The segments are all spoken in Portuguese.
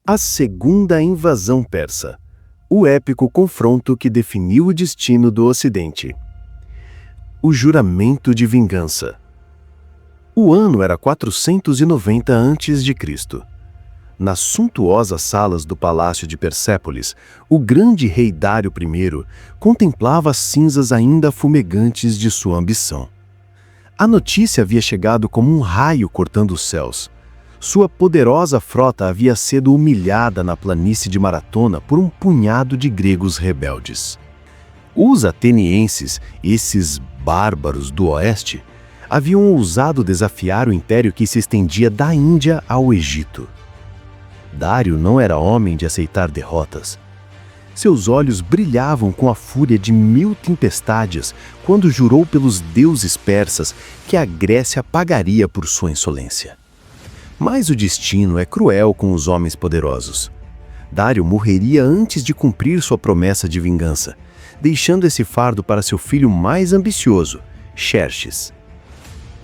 A Segunda Invasão Persa, o épico confronto que definiu o destino do Ocidente. O juramento de vingança. O ano era 490 a.C. Nas suntuosas salas do palácio de Persépolis, o grande rei Dário I contemplava as cinzas ainda fumegantes de sua ambição. A notícia havia chegado como um raio cortando os céus. Sua poderosa frota havia sido humilhada na planície de Maratona por um punhado de gregos rebeldes. Os atenienses, esses bárbaros do oeste, haviam ousado desafiar o império que se estendia da Índia ao Egito. Dário não era homem de aceitar derrotas. Seus olhos brilhavam com a fúria de 1000 tempestades quando jurou pelos deuses persas que a Grécia pagaria por sua insolência. Mas o destino é cruel com os homens poderosos. Dário morreria antes de cumprir sua promessa de vingança, deixando esse fardo para seu filho mais ambicioso, Xerxes,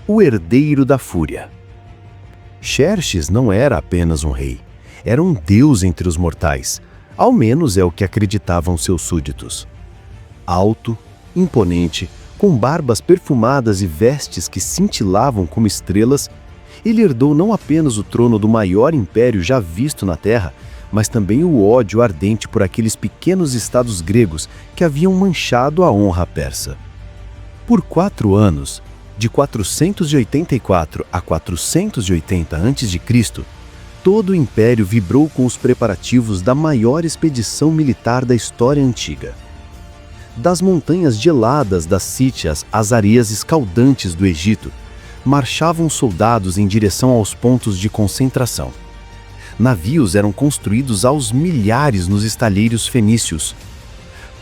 o herdeiro da fúria. Xerxes não era apenas um rei, era um deus entre os mortais, ao menos é o que acreditavam seus súditos. Alto, imponente, com barbas perfumadas e vestes que cintilavam como estrelas, ele herdou não apenas o trono do maior império já visto na Terra, mas também o ódio ardente por aqueles pequenos estados gregos que haviam manchado a honra persa. Por 4 anos, de 484 a 480 a.C., todo o império vibrou com os preparativos da maior expedição militar da história antiga. Das montanhas geladas das Sítias às areias escaldantes do Egito, marchavam soldados em direção aos pontos de concentração. Navios eram construídos aos milhares nos estaleiros fenícios.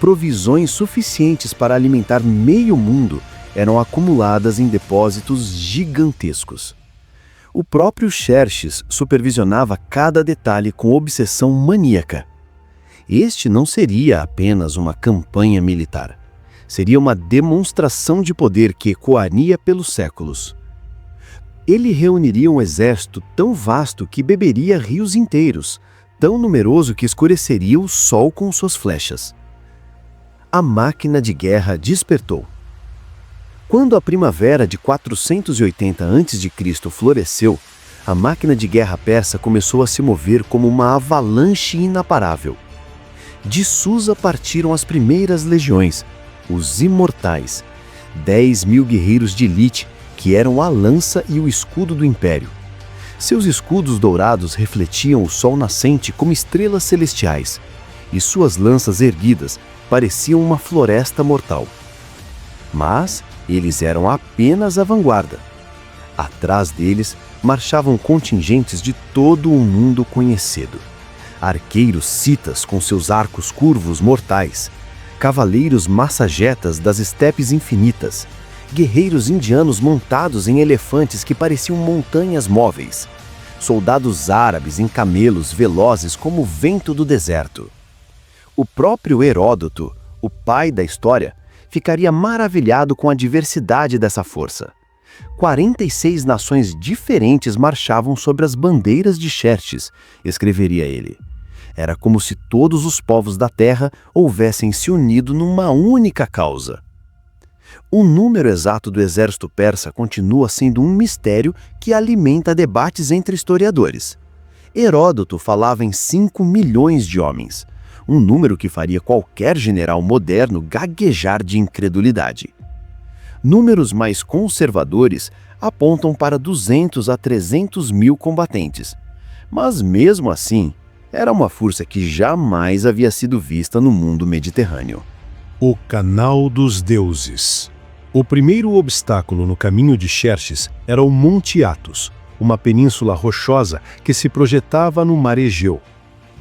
Provisões suficientes para alimentar meio mundo eram acumuladas em depósitos gigantescos. O próprio Xerxes supervisionava cada detalhe com obsessão maníaca. Este não seria apenas uma campanha militar. Seria uma demonstração de poder que ecoaria pelos séculos. Ele reuniria um exército tão vasto que beberia rios inteiros, tão numeroso que escureceria o sol com suas flechas. A máquina de guerra despertou. Quando a primavera de 480 a.C. floresceu, a máquina de guerra persa começou a se mover como uma avalanche inaparável. De Susa partiram as primeiras legiões, os Imortais, 10.000 guerreiros de elite, que eram a lança e o escudo do império. Seus escudos dourados refletiam o sol nascente como estrelas celestiais, e suas lanças erguidas pareciam uma floresta mortal. Mas eles eram apenas a vanguarda. Atrás deles marchavam contingentes de todo o mundo conhecido. Arqueiros citas com seus arcos curvos mortais, cavaleiros massagetas das estepes infinitas, guerreiros indianos montados em elefantes que pareciam montanhas móveis, soldados árabes em camelos velozes como o vento do deserto. O próprio Heródoto, o pai da história, ficaria maravilhado com a diversidade dessa força. 46 nações diferentes marchavam sobre as bandeiras de Xerxes, escreveria ele. Era como se todos os povos da terra houvessem se unido numa única causa. O número exato do exército persa continua sendo um mistério que alimenta debates entre historiadores. Heródoto falava em 5 milhões de homens, um número que faria qualquer general moderno gaguejar de incredulidade. Números mais conservadores apontam para 200 a 300 mil combatentes, mas mesmo assim, era uma força que jamais havia sido vista no mundo mediterrâneo. O Canal dos Deuses. O primeiro obstáculo no caminho de Xerxes era o Monte Athos, uma península rochosa que se projetava no mar Egeu.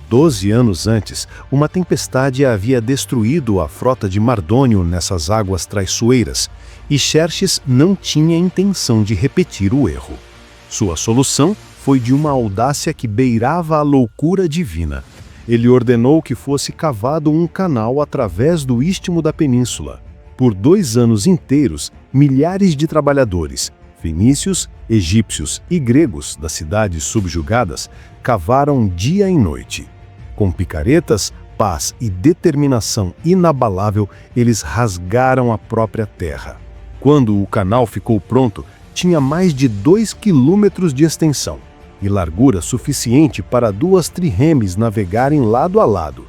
12 anos antes, uma tempestade havia destruído a frota de Mardônio nessas águas traiçoeiras, e Xerxes não tinha intenção de repetir o erro. Sua solução foi de uma audácia que beirava a loucura divina. Ele ordenou que fosse cavado um canal através do istmo da península. Por 2 anos inteiros, milhares de trabalhadores, fenícios, Egípcios e gregos das cidades subjugadas cavaram dia e noite. Com picaretas, paz e determinação inabalável, eles rasgaram a própria terra. Quando o canal ficou pronto, tinha mais de 2 quilômetros de extensão e largura suficiente para 2 trirremes navegarem lado a lado.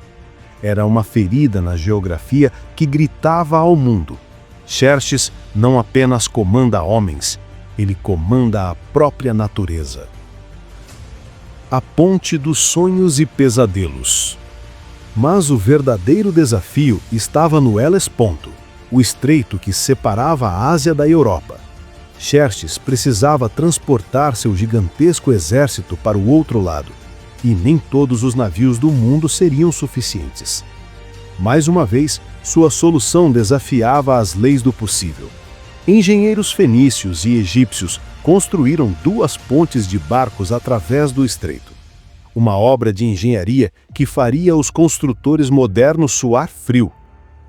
Era uma ferida na geografia que gritava ao mundo: Xerxes não apenas comanda homens, ele comanda a própria natureza. A ponte dos sonhos e pesadelos. Mas o verdadeiro desafio estava no Helesponto, o estreito que separava a Ásia da Europa. Xerxes precisava transportar seu gigantesco exército para o outro lado, e nem todos os navios do mundo seriam suficientes. Mais uma vez, sua solução desafiava as leis do possível. Engenheiros fenícios e egípcios construíram 2 pontes de barcos através do estreito. Uma obra de engenharia que faria os construtores modernos suar frio.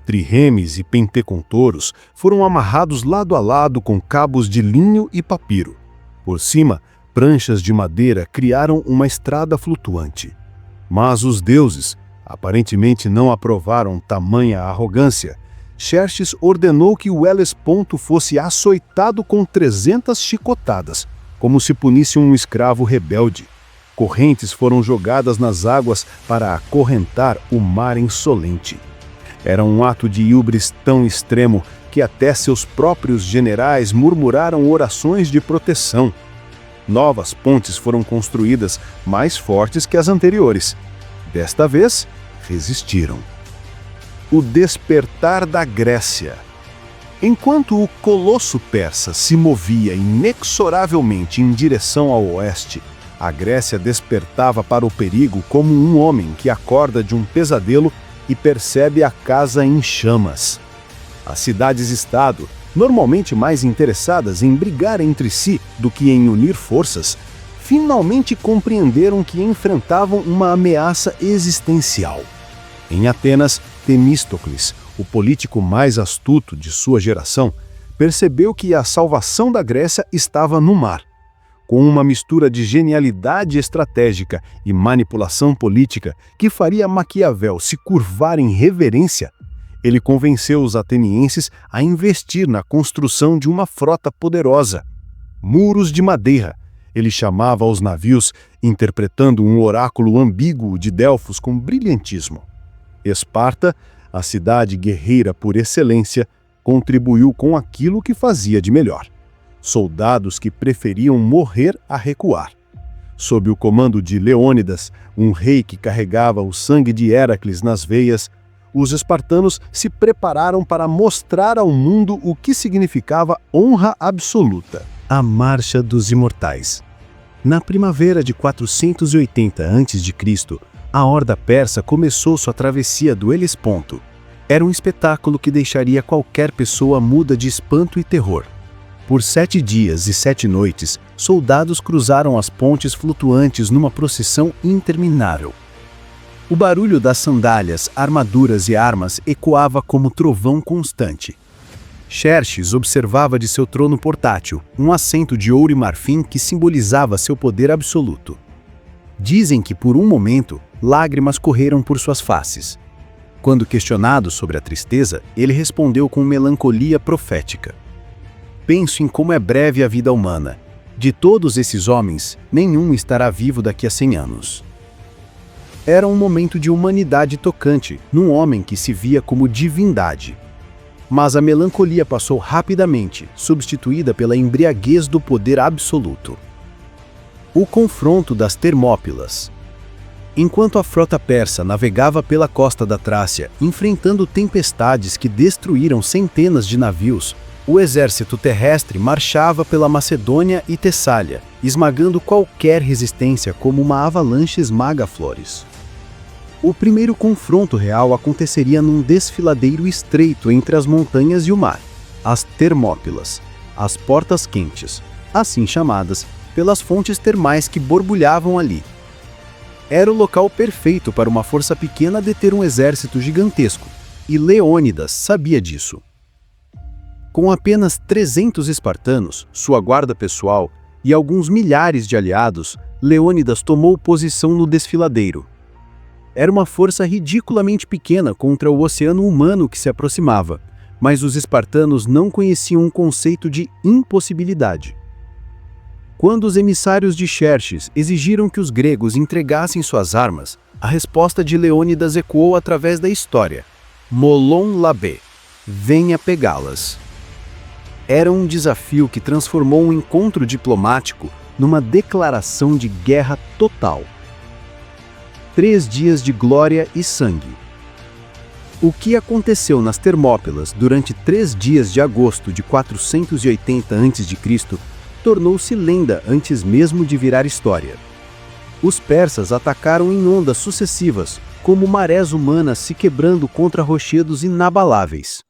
Trirremes e pentecontoros foram amarrados lado a lado com cabos de linho e papiro. Por cima, pranchas de madeira criaram uma estrada flutuante. Mas os deuses aparentemente não aprovaram tamanha arrogância. Xerxes ordenou que o Helesponto fosse açoitado com 300 chicotadas, como se punisse um escravo rebelde. Correntes foram jogadas nas águas para acorrentar o mar insolente. Era um ato de híbris tão extremo que até seus próprios generais murmuraram orações de proteção. Novas pontes foram construídas, mais fortes que as anteriores. Desta vez, resistiram. O despertar da Grécia. Enquanto o colosso persa se movia inexoravelmente em direção ao oeste, a Grécia despertava para o perigo como um homem que acorda de um pesadelo e percebe a casa em chamas. As cidades-estado, normalmente mais interessadas em brigar entre si do que em unir forças, finalmente compreenderam que enfrentavam uma ameaça existencial. Em Atenas, Temístocles, o político mais astuto de sua geração, percebeu que a salvação da Grécia estava no mar. Com uma mistura de genialidade estratégica e manipulação política que faria Maquiavel se curvar em reverência, ele convenceu os atenienses a investir na construção de uma frota poderosa. Muros de madeira, ele chamava os navios, interpretando um oráculo ambíguo de Delfos com brilhantismo. Esparta, a cidade guerreira por excelência, contribuiu com aquilo que fazia de melhor: soldados que preferiam morrer a recuar. Sob o comando de Leônidas, um rei que carregava o sangue de Héracles nas veias, os espartanos se prepararam para mostrar ao mundo o que significava honra absoluta: a Marcha dos Imortais. Na primavera de 480 a.C., a horda persa começou sua travessia do Helesponto. Era um espetáculo que deixaria qualquer pessoa muda de espanto e terror. Por 7 dias e 7 noites, soldados cruzaram as pontes flutuantes numa procissão interminável. O barulho das sandálias, armaduras e armas ecoava como trovão constante. Xerxes observava de seu trono portátil um assento de ouro e marfim que simbolizava seu poder absoluto. Dizem que, por um momento, lágrimas correram por suas faces. Quando questionado sobre a tristeza, ele respondeu com melancolia profética: "Penso em como é breve a vida humana. De todos esses homens, nenhum estará vivo daqui a 100 anos." Era um momento de humanidade tocante, num homem que se via como divindade. Mas a melancolia passou rapidamente, substituída pela embriaguez do poder absoluto. O confronto das Termópilas. Enquanto a frota persa navegava pela costa da Trácia, enfrentando tempestades que destruíram centenas de navios, o exército terrestre marchava pela Macedônia e Tessália, esmagando qualquer resistência como uma avalanche esmaga flores. O primeiro confronto real aconteceria num desfiladeiro estreito entre as montanhas e o mar, as Termópilas, as Portas Quentes, assim chamadas pelas fontes termais que borbulhavam ali. Era o local perfeito para uma força pequena deter um exército gigantesco, e Leônidas sabia disso. Com apenas 300 espartanos, sua guarda pessoal, e alguns milhares de aliados, Leônidas tomou posição no desfiladeiro. Era uma força ridiculamente pequena contra o oceano humano que se aproximava, mas os espartanos não conheciam um conceito de impossibilidade. Quando os emissários de Xerxes exigiram que os gregos entregassem suas armas, a resposta de Leônidas ecoou através da história: Molon Labe, venha pegá-las. Era um desafio que transformou um encontro diplomático numa declaração de guerra total. 3 dias de glória e sangue. O que aconteceu nas Termópilas durante 3 dias de agosto de 480 a.C. tornou-se lenda antes mesmo de virar história. Os persas atacaram em ondas sucessivas, como marés humanas se quebrando contra rochedos inabaláveis.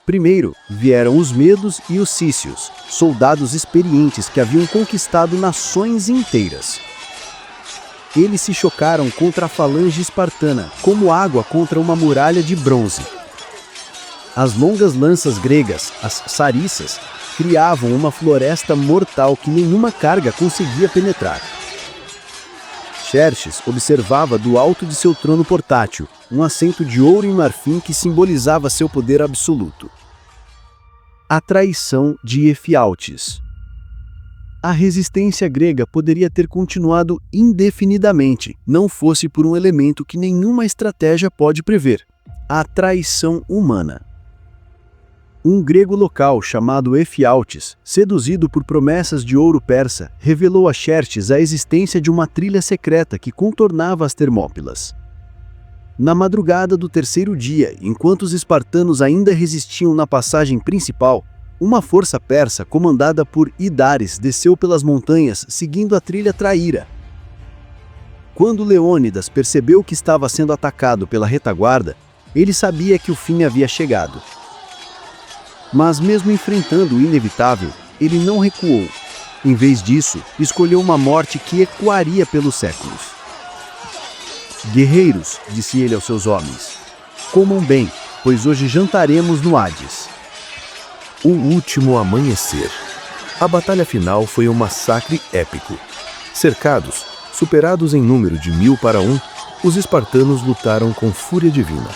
Primeiro vieram os medos e os cícios, soldados experientes que haviam conquistado nações inteiras. Eles se chocaram contra a falange espartana, como água contra uma muralha de bronze. As longas lanças gregas, as sarissas, criavam uma floresta mortal que nenhuma carga conseguia penetrar. Xerxes observava do alto de seu trono portátil, um assento de ouro e marfim que simbolizava seu poder absoluto. A traição de Efialtes. A resistência grega poderia ter continuado indefinidamente, não fosse por um elemento que nenhuma estratégia pode prever: a traição humana. Um grego local chamado Efialtes, seduzido por promessas de ouro persa, revelou a Xerxes a existência de uma trilha secreta que contornava as Termópilas. Na madrugada do 3º dia, enquanto os espartanos ainda resistiam na passagem principal, uma força persa comandada por Idares desceu pelas montanhas seguindo a trilha traíra. Quando Leônidas percebeu que estava sendo atacado pela retaguarda, ele sabia que o fim havia chegado. Mas mesmo enfrentando o inevitável, ele não recuou. Em vez disso, escolheu uma morte que ecoaria pelos séculos. Guerreiros, disse ele aos seus homens, comam bem, pois hoje jantaremos no Hades. O último amanhecer. A batalha final foi um massacre épico. Cercados, superados em número de 1000-1, os espartanos lutaram com fúria divina.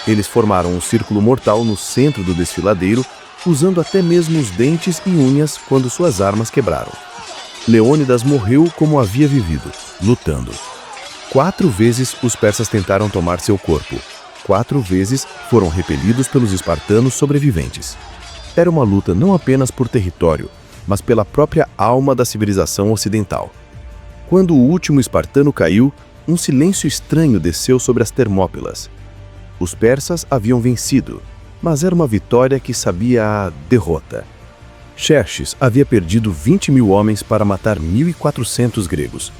Eles formaram um círculo mortal no centro do desfiladeiro, usando até mesmo os dentes e unhas quando suas armas quebraram. Leônidas morreu como havia vivido, lutando. 4 vezes os persas tentaram tomar seu corpo. 4 vezes foram repelidos pelos espartanos sobreviventes. Era uma luta não apenas por território, mas pela própria alma da civilização ocidental. Quando o último espartano caiu, um silêncio estranho desceu sobre as Termópilas. Os persas haviam vencido, mas era uma vitória que sabia a derrota. Xerxes havia perdido 20.000 homens para matar 1.400 gregos.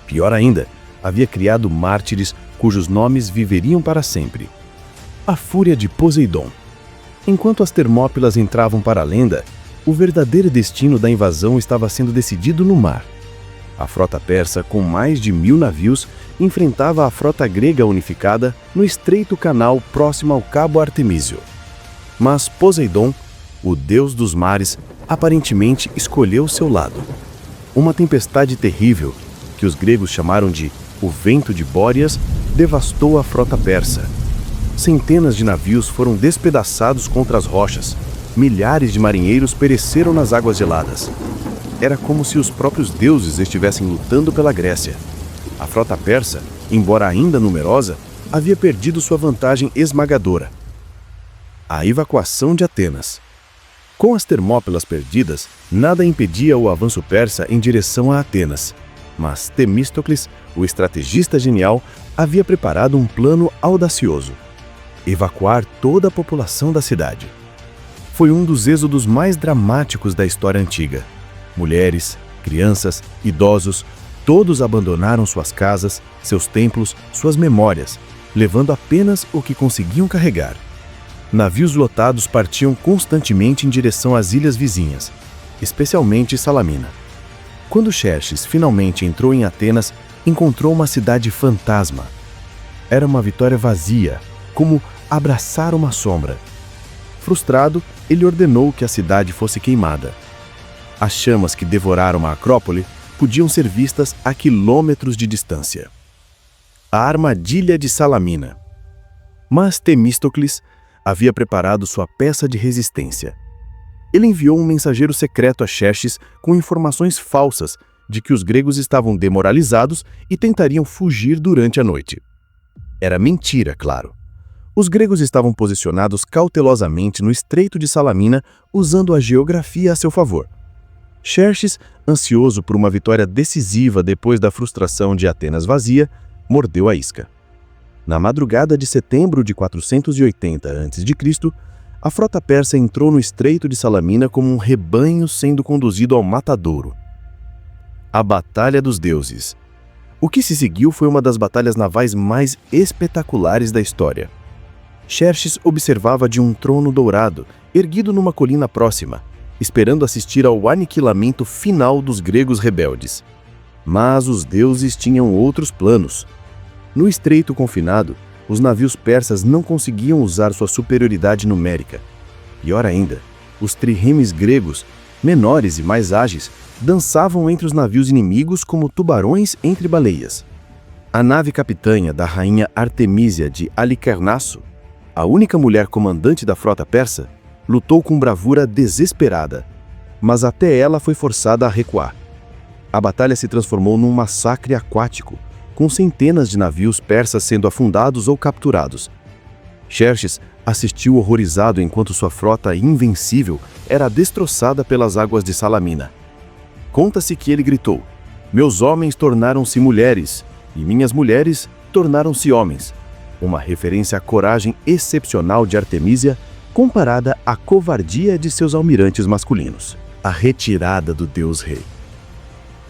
Pior ainda, havia criado mártires cujos nomes viveriam para sempre. A fúria de Poseidon. Enquanto as Termópilas entravam para a lenda, o verdadeiro destino da invasão estava sendo decidido no mar. A frota persa, com mais de 1.000 navios, enfrentava a frota grega unificada no estreito canal próximo ao Cabo Artemísio. Mas Poseidon, o deus dos mares, aparentemente escolheu seu lado. Uma tempestade terrível, que os gregos chamaram de o vento de Bóreas, devastou a frota persa. Centenas de navios foram despedaçados contra as rochas. Milhares de marinheiros pereceram nas águas geladas. Era como se os próprios deuses estivessem lutando pela Grécia. A frota persa, embora ainda numerosa, havia perdido sua vantagem esmagadora. A evacuação de Atenas. Com as Termópilas perdidas, nada impedia o avanço persa em direção a Atenas. Mas Temístocles, o estrategista genial, havia preparado um plano audacioso: evacuar toda a população da cidade. Foi um dos êxodos mais dramáticos da história antiga. Mulheres, crianças, idosos, todos abandonaram suas casas, seus templos, suas memórias, levando apenas o que conseguiam carregar. Navios lotados partiam constantemente em direção às ilhas vizinhas, especialmente Salamina. Quando Xerxes finalmente entrou em Atenas, encontrou uma cidade fantasma. Era uma vitória vazia, como abraçar uma sombra. Frustrado, ele ordenou que a cidade fosse queimada. As chamas que devoraram a Acrópole podiam ser vistas a quilômetros de distância. A armadilha de Salamina. Mas Temístocles havia preparado sua peça de resistência. Ele enviou um mensageiro secreto a Xerxes com informações falsas de que os gregos estavam demoralizados e tentariam fugir durante a noite. Era mentira, claro. Os gregos estavam posicionados cautelosamente no Estreito de Salamina, usando a geografia a seu favor. Xerxes, ansioso por uma vitória decisiva depois da frustração de Atenas vazia, mordeu a isca. Na madrugada de setembro de 480 a.C., a frota persa entrou no Estreito de Salamina como um rebanho sendo conduzido ao matadouro. A Batalha dos Deuses. O que se seguiu foi uma das batalhas navais mais espetaculares da história. Xerxes observava de um trono dourado, erguido numa colina próxima, esperando assistir ao aniquilamento final dos gregos rebeldes. Mas os deuses tinham outros planos. No estreito confinado, os navios persas não conseguiam usar sua superioridade numérica. Pior ainda, os triremes gregos, menores e mais ágeis, dançavam entre os navios inimigos como tubarões entre baleias. A nave capitã da rainha Artemísia de Halicarnasso, a única mulher comandante da frota persa, lutou com bravura desesperada, mas até ela foi forçada a recuar. A batalha se transformou num massacre aquático, com centenas de navios persas sendo afundados ou capturados. Xerxes assistiu horrorizado enquanto sua frota invencível era destroçada pelas águas de Salamina. Conta-se que ele gritou: "Meus homens tornaram-se mulheres, e minhas mulheres tornaram-se homens", uma referência à coragem excepcional de Artemísia comparada à covardia de seus almirantes masculinos. A retirada do Deus-Rei.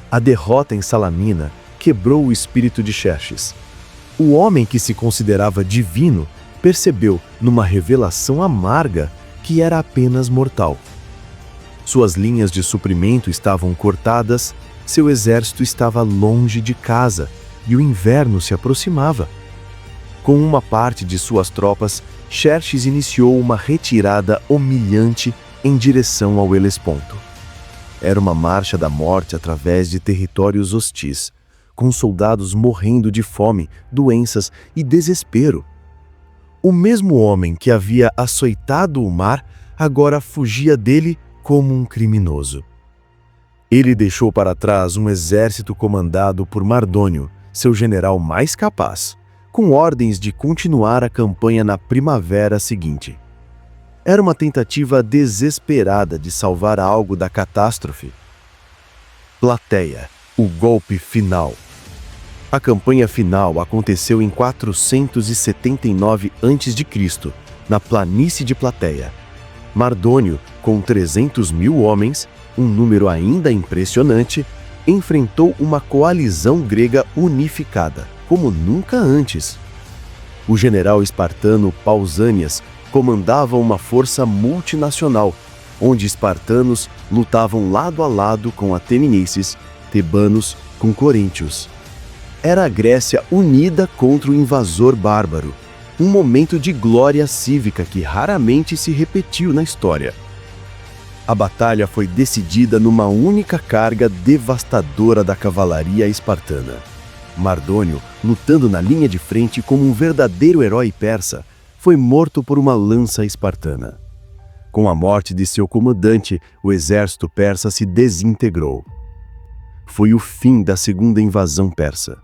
A derrota em Salamina quebrou o espírito de Xerxes. O homem que se considerava divino percebeu, numa revelação amarga, que era apenas mortal. Suas linhas de suprimento estavam cortadas, seu exército estava longe de casa e o inverno se aproximava. Com uma parte de suas tropas, Xerxes iniciou uma retirada humilhante em direção ao Helesponto. Era uma marcha da morte através de territórios hostis, com soldados morrendo de fome, doenças e desespero. O mesmo homem que havia açoitado o mar agora fugia dele como um criminoso. Ele deixou para trás um exército comandado por Mardônio, seu general mais capaz, com ordens de continuar a campanha na primavera seguinte. Era uma tentativa desesperada de salvar algo da catástrofe. Plateia, o golpe final. A campanha final aconteceu em 479 a.C., na planície de Plateia. Mardônio, com 300.000 homens, um número ainda impressionante, enfrentou uma coalizão grega unificada, como nunca antes. O general espartano Pausanias comandava uma força multinacional, onde espartanos lutavam lado a lado com atenienses, tebanos com coríntios. Era a Grécia unida contra o invasor bárbaro, um momento de glória cívica que raramente se repetiu na história. A batalha foi decidida numa única carga devastadora da cavalaria espartana. Mardônio, lutando na linha de frente como um verdadeiro herói persa, foi morto por uma lança espartana. Com a morte de seu comandante, o exército persa se desintegrou. Foi o fim da segunda invasão persa.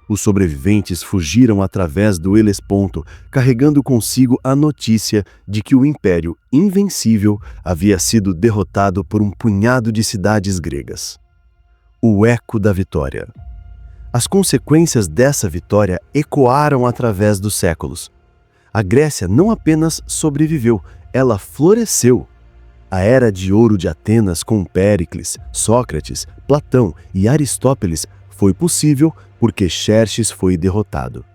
Os sobreviventes fugiram através do Helesponto, carregando consigo a notícia de que o Império Invencível havia sido derrotado por um punhado de cidades gregas. O eco da vitória. As consequências dessa vitória ecoaram através dos séculos. A Grécia não apenas sobreviveu, ela floresceu. A Era de Ouro de Atenas com Péricles, Sócrates, Platão e Aristóteles foi possível porque Xerxes foi derrotado.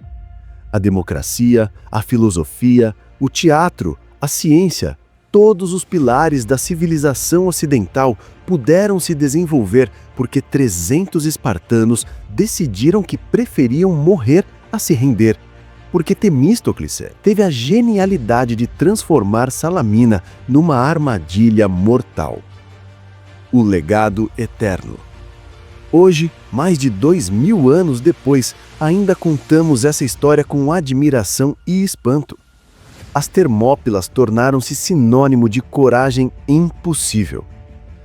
A democracia, a filosofia, o teatro, a ciência, todos os pilares da civilização ocidental puderam se desenvolver porque 300 espartanos decidiram que preferiam morrer a se render, porque Temístocles teve a genialidade de transformar Salamina numa armadilha mortal. o legado eterno. Hoje, mais de 2000 anos depois, ainda contamos essa história com admiração e espanto. As Termópilas tornaram-se sinônimo de coragem impossível.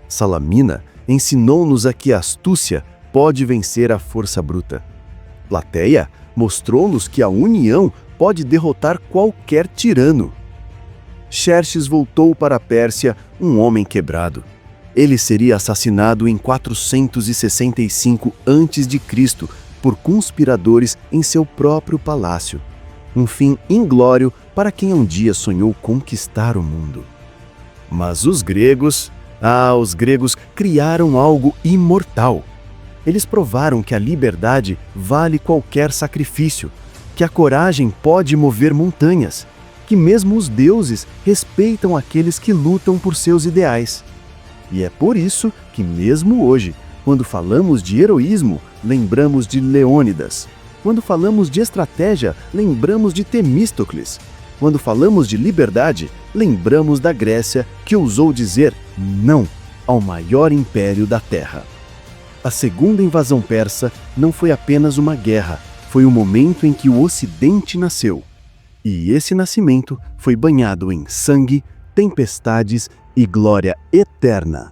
Salamina ensinou-nos a que a astúcia pode vencer a força bruta. Plateia mostrou-nos que a união pode derrotar qualquer tirano. Xerxes voltou para a Pérsia um homem quebrado. Ele seria assassinado em 465 a.C. por conspiradores em seu próprio palácio. Um fim inglório para quem um dia sonhou conquistar o mundo. Mas os gregos criaram algo imortal. Eles provaram que a liberdade vale qualquer sacrifício, que a coragem pode mover montanhas, que mesmo os deuses respeitam aqueles que lutam por seus ideais. E é por isso que mesmo hoje, quando falamos de heroísmo, lembramos de Leônidas. Quando falamos de estratégia, lembramos de Temístocles. Quando falamos de liberdade, lembramos da Grécia, que ousou dizer não ao maior império da Terra. A segunda invasão persa não foi apenas uma guerra, foi o momento em que o Ocidente nasceu. E esse nascimento foi banhado em sangue, tempestades e glória eterna.